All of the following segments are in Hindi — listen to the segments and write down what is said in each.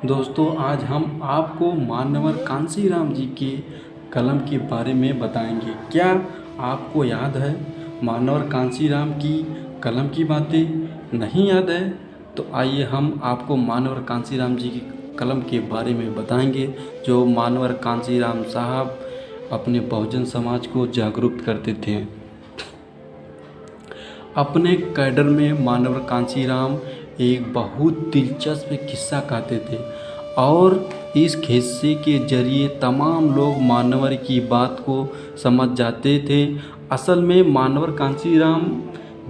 दोस्तों आज हम आपको मानवर कांशीराम जी के कलम के बारे में बताएंगे। क्या आपको याद है मानवर कांशीराम की कलम की बातें? नहीं याद है तो आइए हम आपको मानवर कांशीराम जी की कलम के बारे में बताएंगे, जो मानवर कांशीराम साहब अपने बहुजन समाज को जागरूक करते थे। अपने कैडर में मानवर कांशीराम एक बहुत दिलचस्प किस्सा कहते थे और इस किस्से के जरिए तमाम लोग मानवर की बात को समझ जाते थे। असल में मानवर कांशीराम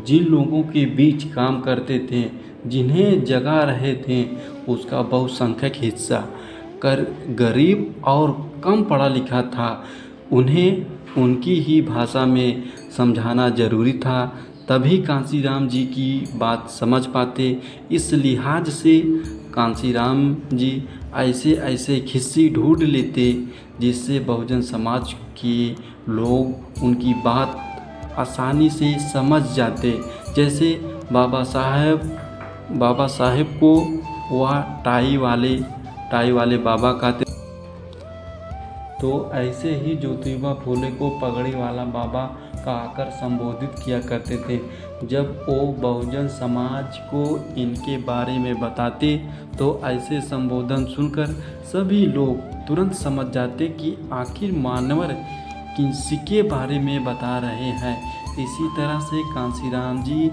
जिन लोगों के बीच काम करते थे, जिन्हें जगा रहे थे, उसका बहुसंख्यक हिस्सा कर गरीब और कम पढ़ा लिखा था। उन्हें उनकी ही भाषा में समझाना ज़रूरी था, तभी कांशीराम जी की बात समझ पाते। इस लिहाज से कांशीराम जी ऐसे ऐसे किस्से ढूंढ लेते जिससे बहुजन समाज के लोग उनकी बात आसानी से समझ जाते। जैसे बाबा साहेब को वह टाई वाले बाबा कहते, तो ऐसे ही ज्योतिबा फुले को पगड़ी वाला बाबा कहकर संबोधित किया करते थे। जब वो बहुजन समाज को इनके बारे में बताते तो ऐसे संबोधन सुनकर सभी लोग तुरंत समझ जाते कि आखिर मानवर किसके बारे में बता रहे हैं। इसी तरह से कांशीराम जी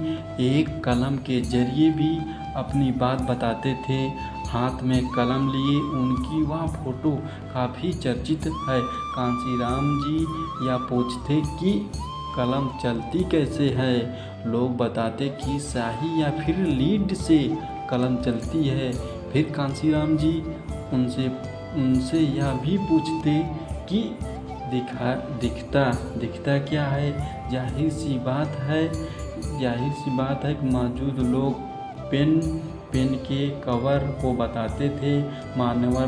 एक कलम के जरिए भी अपनी बात बताते थे। हाथ में कलम लिए उनकी वह फोटो काफ़ी चर्चित है। कांशीराम जी या पूछते कि कलम चलती कैसे है, लोग बताते कि स्याही या फिर लीड से कलम चलती है। फिर कांशीराम जी उनसे यह भी पूछते कि दिखता क्या है। जाहिर सी बात है कि मौजूद लोग पेन के कवर को बताते थे। मानवर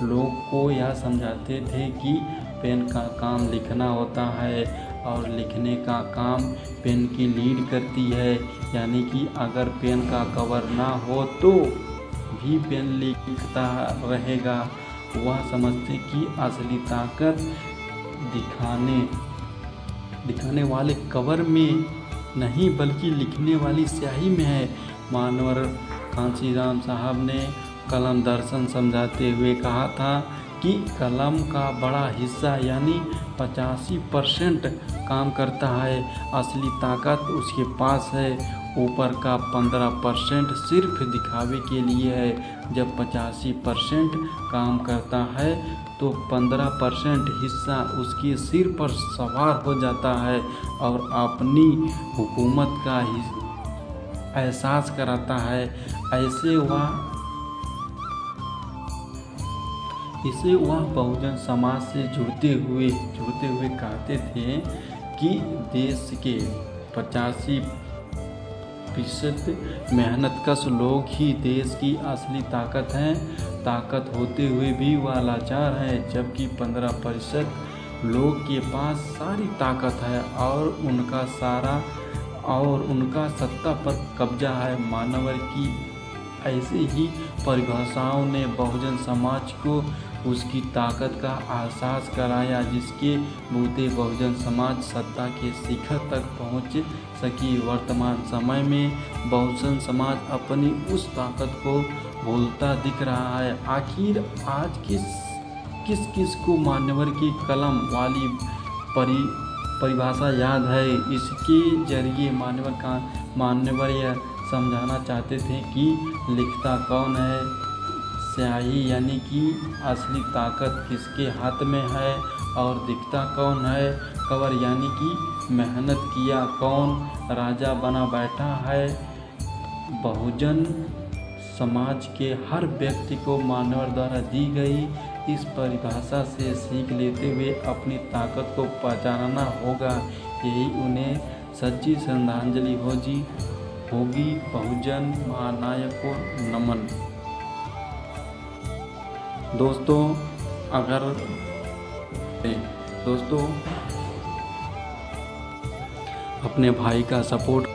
लोग को यह समझाते थे कि पेन का काम लिखना होता है और लिखने का काम पेन की लीड करती है, यानी कि अगर पेन का कवर ना हो तो भी पेन लिखता रहेगा। वह समझते कि असली ताकत दिखाने वाले कवर में नहीं बल्कि लिखने वाली स्याही में है। मानवर कांशीराम साहब ने कलम दर्शन समझाते हुए कहा था कि कलम का बड़ा हिस्सा यानी 85% काम करता है, असली ताकत उसके पास है। ऊपर का 15% सिर्फ दिखावे के लिए है। जब 85% काम करता है तो 15% हिस्सा उसके सिर पर सवार हो जाता है और अपनी हुकूमत का एहसास कराता है। इसे वह बहुजन समाज से जुड़ते हुए कहते थे कि देश के 85% मेहनतकश लोग ही देश की असली ताकत हैं। ताकत होते हुए भी वह लाचार है, जबकि 15% लोग के पास सारी ताकत है और उनका सत्ता पर कब्जा है। मानवर की ऐसे ही परिभाषाओं ने बहुजन समाज को उसकी ताकत का एहसास कराया, जिसके बूते बहुजन समाज सत्ता के शिखर तक पहुंच सकी। वर्तमान समय में बहुजन समाज अपनी उस ताकत को भूलता दिख रहा है। आखिर आज किस को मानवर की कलम वाली परिभाषा याद है? इसके जरिए मानवर यह समझाना चाहते थे कि लिखता कौन है, स्याही यानी कि असली ताकत किसके हाथ में है, और दिखता कौन है, कवर यानी कि मेहनत किया कौन राजा बना बैठा है। बहुजन समाज के हर व्यक्ति को मानवर द्वारा दी गई इस परिभाषा से सीख लेते हुए अपनी ताकत को पहचानना होगा। यही उन्हें सच्ची श्रद्धांजलि होगी। बहुजन महानायक को नमन। दोस्तों अपने भाई का सपोर्ट